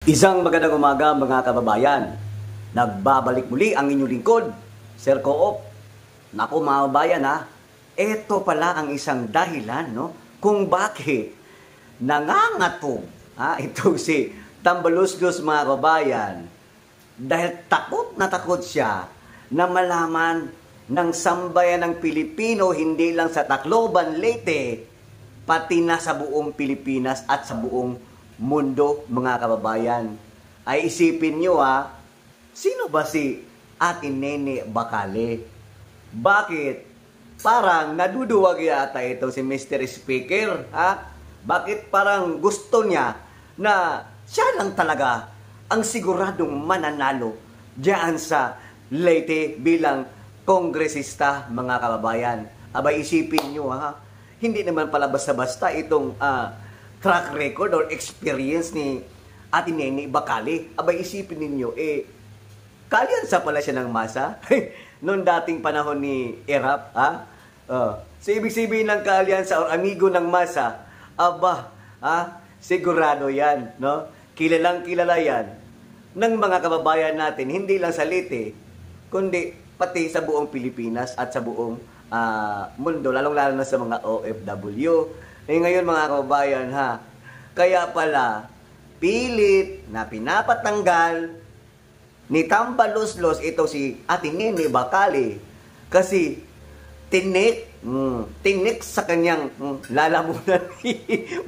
Isang magandang umaga mga kababayan. Nagbabalik muli ang inyong lingkod, Sir Co-op. Naku mga kababayan ha, ito pala ang isang dahilan kung bakit nangangatog ito si Tambaluslos mga kababayan. Dahil takot na takot siya na malaman ng sambayan ng Pilipino, hindi lang sa Tacloban, Leyte, pati na sa buong Pilipinas at sa buong mundo, mga kababayan. Ay isipin nyo sino ba si Ate Nene Bacale? Bakit? Parang naduduwag yata ito si Mr. Speaker, Bakit parang gusto niya na siya lang talaga ang siguradong mananalo diyan sa Leyte bilang kongresista, mga kababayan? Abay isipin nyo hindi naman pala basta-basta itong track record or experience ni Ate Nene Bacale. Abay isipin ninyo, kalyansa pala siya ng masa. Noong dating panahon ni Erap, so ibig sabihin ng kalyansa or amigo ng masa, sigurado yan, Kilalang kilala yan ng mga kababayan natin, hindi lang sa Leyte, kundi pati sa buong Pilipinas at sa buong mundo, lalong-lalo na sa mga OFW. Ngayon mga kababayan kaya pala pilit na pinapatanggal ni Tambaluslos ito si Ate Nene Bacale kasi tinik sa kanyang lalamunan.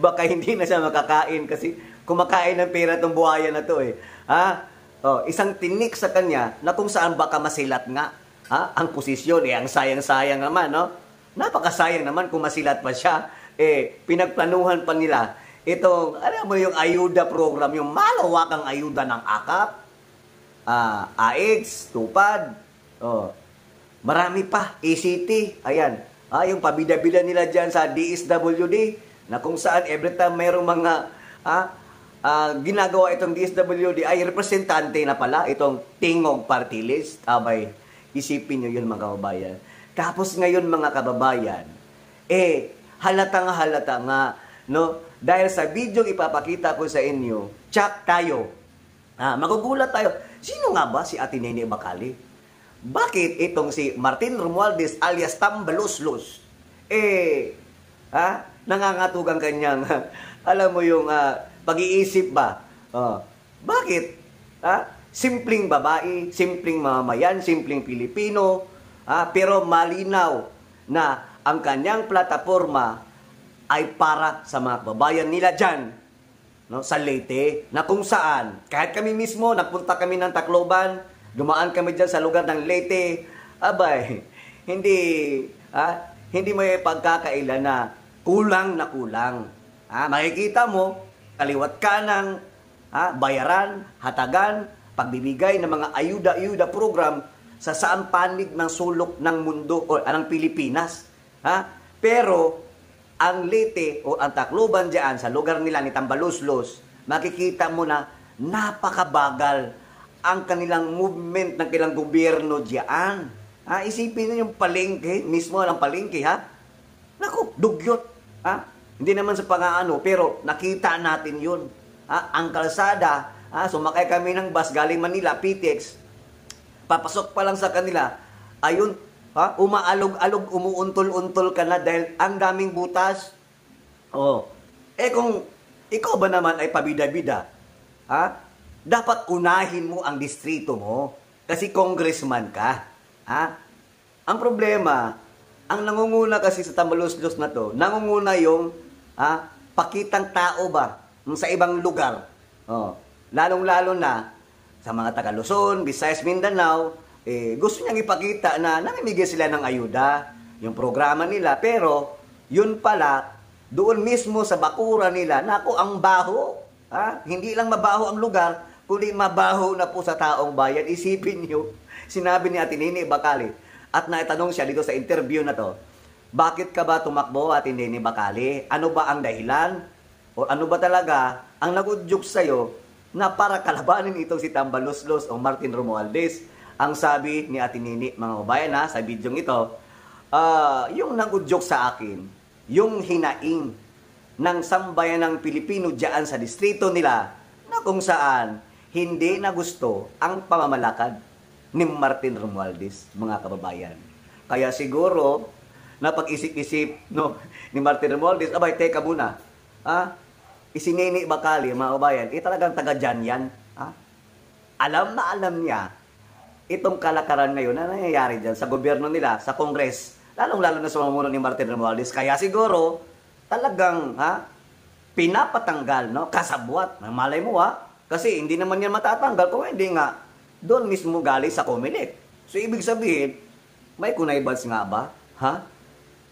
Baka hindi na siya makakain kasi kumakain ng pera tong buhaya na to isang tinik sa kanya na kung saan baka masilat nga ang posisyon. Ang sayang-sayang naman, napakasayang naman kung masilat pa siya. Pinagplanuhan pa nila itong, alam mo yung ayuda program, yung malawakang ayuda ng AKAP, AX, Tupad, marami pa, ACT, ayan, yung pabida-bida nila dyan sa DSWD, na kung saan every time mayroong mga ginagawa itong DSWD, ay representante na pala itong Tingog Party List. Abay, isipin nyo yun mga kababayan. Tapos ngayon mga kababayan, halata nga, dahil sa video ipapakita ko sa inyo, tsak tayo. Magugulat tayo. Sino nga ba si Ate Nene Bacale? Bakit itong si Martin Romualdez alias Tambaluslos, nangangatugang kanyang, alam mo yung pag-iisip ba? Bakit? Simpleng babae, simpleng mamamayan, simpleng Pilipino, pero malinaw na ang kanyang plataforma ay para sa mga kababayan nila dyan, sa Leyte, na kung saan, kahit kami mismo, nagpunta kami ng Tacloban, dumaan kami dyan sa lugar ng Leyte, abay, hindi may pagkakailan na kulang na kulang. Makikita mo, kaliwat kanang, bayaran, hatagan, pagbibigay ng mga ayuda-ayuda program sa saan panig ng sulok ng mundo o ng Pilipinas. Pero ang Leyte o ang Tacloban diyan sa lugar nila ni Tambaluslos, makikita mo na napakabagal ang kanilang movement ng kanilang gobyerno diyan. Isipin niyo yung palengke, mismo ang palengke Naku, dugyot. Hindi naman sa pangaano, pero nakita natin yun. Ang kalsada, sumakay kami ng bus galing Manila, PTX, papasok pa lang sa kanila, ayun, umaalog-alog, umuuntol-untol ka na dahil ang daming butas. Kung ikaw ba naman ay pabida-bida, dapat unahin mo ang distrito mo kasi congressman ka. Ang problema, ang nangunguna kasi sa Tambaluslos na to, nangunguna yung pakitang tao ba sa ibang lugar. Lalong-lalo na sa mga taga Luzon, Visayas, Mindanao, gusto niyang ipakita na namimigay sila ng ayuda, yung programa nila, pero yun pala, doon mismo sa bakura nila, naku, ang baho. Hindi lang mabaho ang lugar, kundi mabaho na po sa taong bayan. Isipin niyo, sinabi ni Ate Nene Bacale, at naitanong siya dito sa interview na to, bakit ka ba tumakbo, Ate Nene Bacale? Ano ba ang dahilan? O ano ba talaga ang nagudyok sa'yo na para kalabanin itong si Tambaluslos o Martin Romualdez? Ang sabi ni Ate Nene, mga kabayan sa video ito, yung nagudyok sa akin, yung hinaing ng sambayan ng Pilipino diyan sa distrito nila na kung saan hindi na gusto ang pamamalakad ni Martin Romualdez, mga kababayan. Kaya siguro, napag-isip-isip no, ni Martin Romualdez, abay, teka muna, isinini Bakali, mga kababayan, talagang taga dyan yan. Alam na alam niya itong kalakaran ngayon na nangyayari dyan sa gobyerno nila, sa Congress, lalong-lalo na sa mamuno ni Martin Romualdez. Kaya siguro, talagang pinapatanggal, no, kasabwat. Malay mo kasi hindi naman yan matatanggal kung hindi nga doon mismo galing sa Comelec. So, ibig sabihin, may kunaybas nga ba?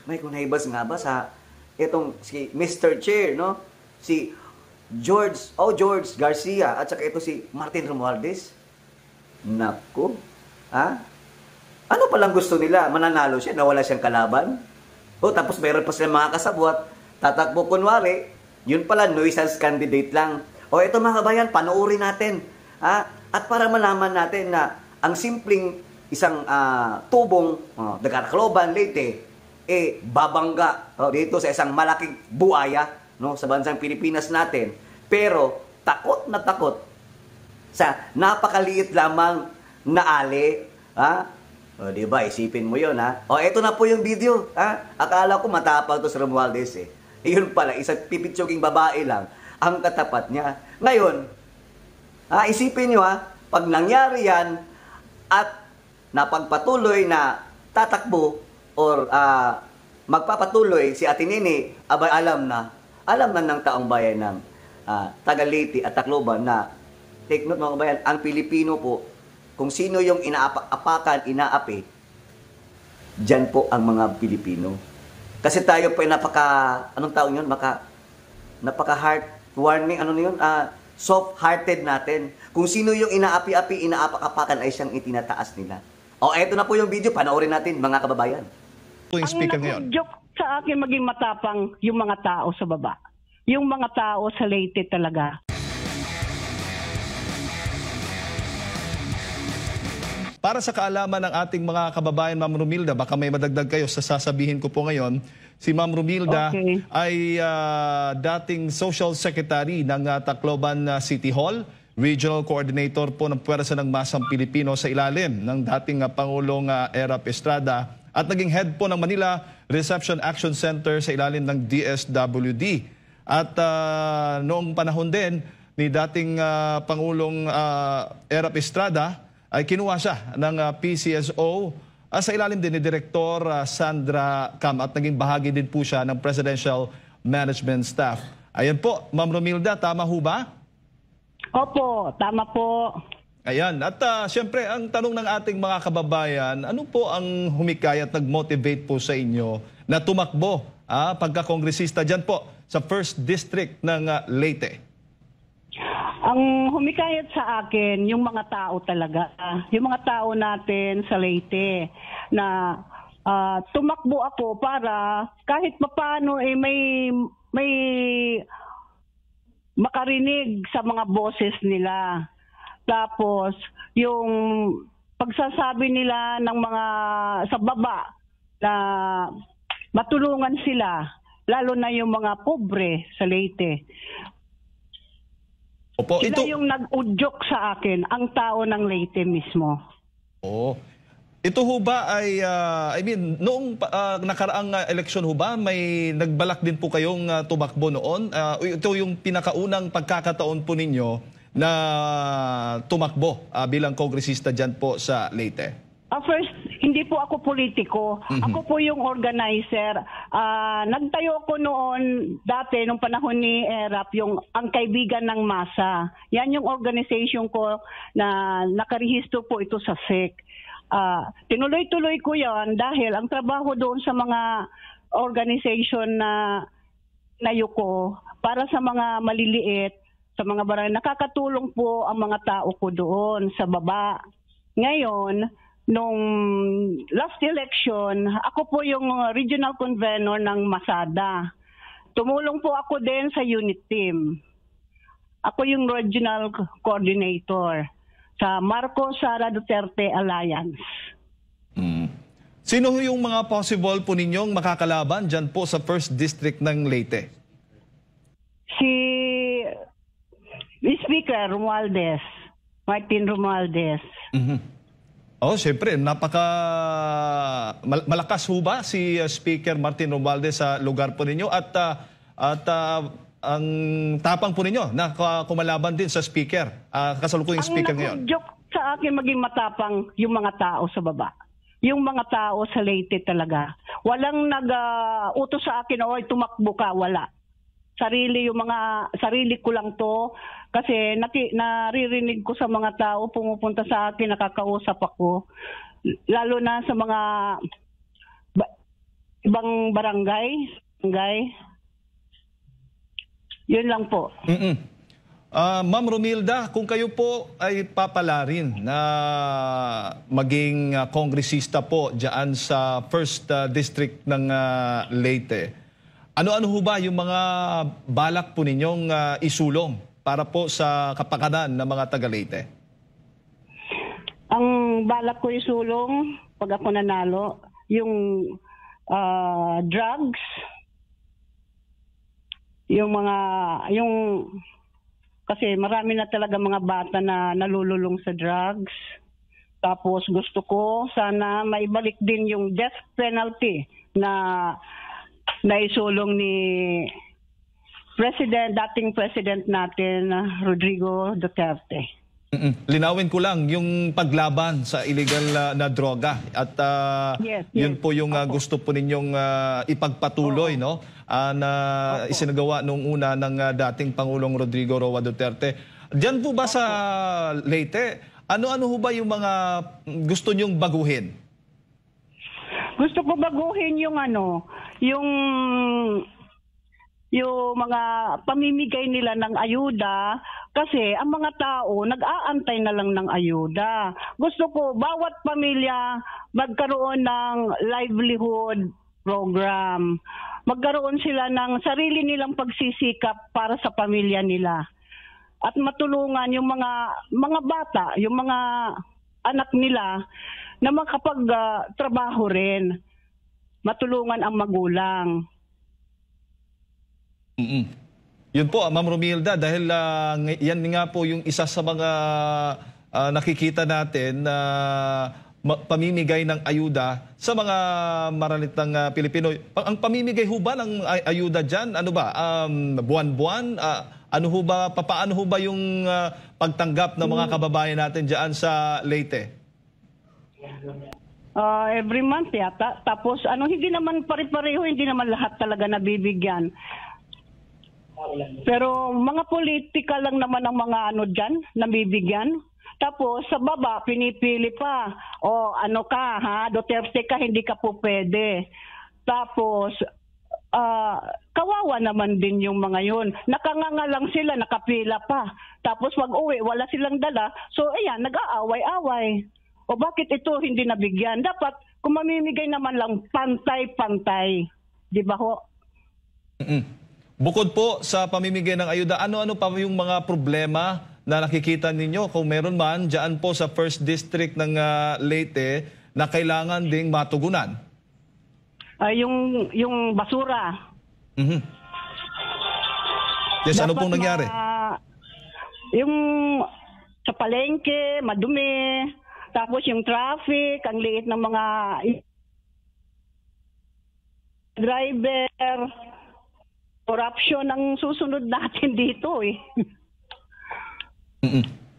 May kunaybas nga ba sa itong si Mr. Chair, no? Si George Garcia at saka ito si Martin Romualdez. Naku. Ano palang gusto nila? Mananalo siya, nawala siyang kalaban? Tapos mayroon pa silang mga kasabwat, tatakbo kunwari, yun pala, nuisance candidate lang. Ito mga kabayan, panoorin natin. At para malaman natin na ang simpleng isang tubong, Dagaracloban, Leyte, babangga dito sa isang malaking buaya, no, sa bansang Pilipinas natin. Pero takot na takot sa napakaliit lamang na ali. Diba, isipin mo yun, ito na po yung video. Akala ko matapang to sa Romualdez Yun pala, isang pipitsuging babae lang ang katapat niya. Ngayon, isipin nyo pag nangyari yan at napagpatuloy na tatakbo or magpapatuloy si Ate Nini, abay alam na ng taong bayan ng taga Leyte at Tacloban na, take note mga kabayan, ang Pilipino po, kung sino yung inaapakan, inaapi, dyan po ang mga Pilipino. Kasi tayo po ay anong tawag yun? Napaka-heartwarming, soft-hearted natin. Kung sino yung inaapi-api, inaapak-apakan ay siyang itinataas nila. Eto na po yung video, panoorin natin mga kababayan. Ang nag-joke sa akin maging matapang yung mga tao sa baba. Yung mga tao sa Leyte talaga. Para sa kaalaman ng ating mga kababayan, Ma'am Romilda, baka may madagdag kayo sa sasabihin ko po ngayon. Si Ma'am Romilda ay dating Social Secretary ng Tacloban City Hall, Regional Coordinator po ng Puwersa ng Masang Pilipino sa ilalim ng dating Pangulong Erap Estrada at naging head po ng Manila Reception Action Center sa ilalim ng DSWD. At noong panahon din ni dating Pangulong Erap Estrada, ay kinuha siya ng PCSO sa ilalim din ni Direktor Sandra Cam at naging bahagi din po siya ng Presidential Management Staff. Ayan po, Ma'am Romilda, tama ho ba? Opo, tama po. Ayan, at siyempre ang tanong ng ating mga kababayan, ano po ang humikayat, nag-motivate po sa inyo na tumakbo pagka-kongresista dyan po sa 1st District ng Leyte? Ang humikayat sa akin, yung mga tao talaga. Yung mga tao natin sa Leyte na tumakbo ako para kahit papaano may makarinig sa mga boses nila. Tapos, yung pagsasabi nila ng mga sa baba na matulungan sila, lalo na yung mga pobre sa Leyte. Opo, sila yung nag-udyok sa akin, ang tao ng Leyte mismo. Ito ho ba ay, noong nakaraang eleksyon ho ba, may nagbalak din po kayong tumakbo noon? Ito yung pinakaunang pagkakataon po ninyo na tumakbo bilang kongresista dyan po sa Leyte? First, hindi po ako politiko. Ako po yung organizer. Nagtayo ko noon, dati, nung panahon ni Erap, ang Kaibigan ng Masa. Yan yung organization ko na nakarehistro po ito sa SEC. Tinuloy-tuloy ko yan dahil ang trabaho doon sa mga organization na nayuko para sa mga maliliit, sa mga barangay, nakakatulong po ang mga tao ko doon sa baba. Ngayon, nung last election, ako po yung regional convener ng Masada. Tumulong po ako din sa unit team. Ako yung regional coordinator sa Marcos Sara Duterte Alliance. Sino yung mga possible po ninyong makakalaban dyan po sa 1st District ng Leyte? Si Speaker Romualdez. Martin Romualdez. Oh, siyempre, malakas ho ba si Speaker Martin Romualdez sa lugar po ninyo at ang tapang po ninyo na kumalaban din sa speaker, kasalukuyang speaker ngayon? Ang joke sa akin maging matapang yung mga tao sa baba. Yung mga tao sa Leyte talaga. Walang nag-utos sa akin, oy, tumakbo ka, wala. Sarili ko lang to kasi naririnig ko sa mga tao pumupunta sa akin, nakakausap ako. Lalo na sa mga ibang barangay. Yun lang po. Ma'am Romilda, kung kayo po ay papalarin na maging kongresista po dyan sa 1st District ng Leyte, ano-ano ho ba yung mga balak po ninyong isulong para po sa kapakanan ng mga taga-Leyte? Ang balak ko isulong pag ako nanalo, yung drugs, kasi marami na talaga mga bata na nalululong sa drugs. Tapos gusto ko sana maibalik din yung death penalty na naisulong ni dating president natin, Rodrigo Duterte. Linawin ko lang yung paglaban sa illegal na droga at yun po yung gusto po ninyong ipagpatuloy, no? Na isinagawa noong una ng dating Pangulong Rodrigo Roa Duterte. Diyan po ba sa Leyte, ano-ano ho ba yung mga gusto nyong baguhin? Gusto ko baguhin yung yung mga pamimigay nila ng ayuda kasi ang mga tao nag-aantay na lang ng ayuda. Gusto ko bawat pamilya magkaroon ng livelihood program. Magkaroon sila ng sarili nilang pagsisikap para sa pamilya nila. At matulungan yung mga bata, yung mga anak nila na makapag-trabaho rin. Matulungan ang magulang. Yun po, Ma'am Romilda, dahil yan nga po yung isa sa mga nakikita natin na pamimigay ng ayuda sa mga maralitang Pilipino. Ang pamimigay ho ba ng ayuda dyan, ano ba, buwan-buwan? Ano ho ba, paano ho ba yung pagtanggap ng mga kababayan natin dyan sa Leyte? Every month yata. Tapos hindi naman pare-pareho, hindi naman lahat talaga nabibigyan. Pero mga politika lang naman ang mga dyan, nabibigyan. Tapos sa baba, pinipili pa. O ano ka, Duterte ka, hindi ka po pwede. Tapos, kawawa naman din yung mga yun. Nakanganga lang sila, nakapila pa. Tapos wag-uwi, wala silang dala. So ayan, nag-aaway-away. O bakit ito hindi nabigyan? Dapat, kung mamimigay naman lang, pantay-pantay. Di ba ho? Bukod po sa pamimigay ng ayuda, ano-ano pa yung mga problema na nakikita ninyo kung meron man dyan po sa 1st District ng Leyte na kailangan ding matugunan? Yung basura. Yes, ano pong nangyari? Yung sa palengke, madumi. Tapos yung traffic, ang liit ng mga driver. Corruption ang susunod natin dito eh.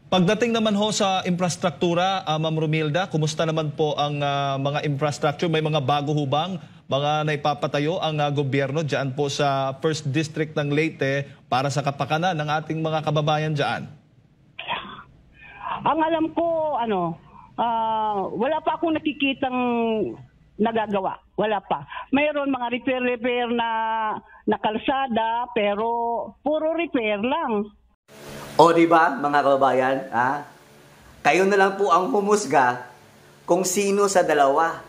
Pagdating naman ho sa infrastruktura, Ma'am Romilda, kumusta naman po ang mga infrastructure? May mga bago hubang, mga naipapatayo ang gobyerno dyan po sa 1st District ng Leyte para sa kapakanan ng ating mga kababayan dyan? Ang alam ko, wala pa akong nakikitang nagagawa. Wala pa. Mayroon mga repair na kalsada, pero puro repair lang. O di ba mga kababayan, kayo na lang po ang humusga kung sino sa dalawa.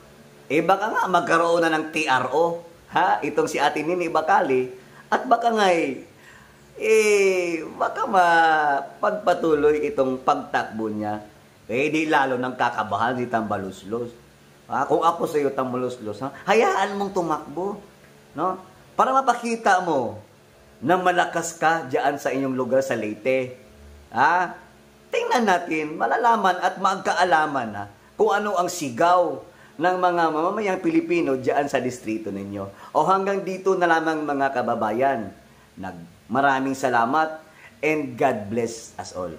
Baka nga magkaroon na ng TRO, itong si Ate Nini Bacali, at baka nga baka mapagpatuloy itong pagtakbo niya. Di lalo nang kakabahan si Tambaluslos. Kung ako sa iyo Tambaluslos, hayaan mong tumakbo, no? Para mapakita mo na malakas ka diyan sa inyong lugar sa Leyte. tingnan natin, malalaman at magkaalaman kung ano ang sigaw ng mga mamamayang Pilipino diyan sa distrito ninyo. O hanggang dito na lamang mga kababayan. Maraming salamat and God bless us all.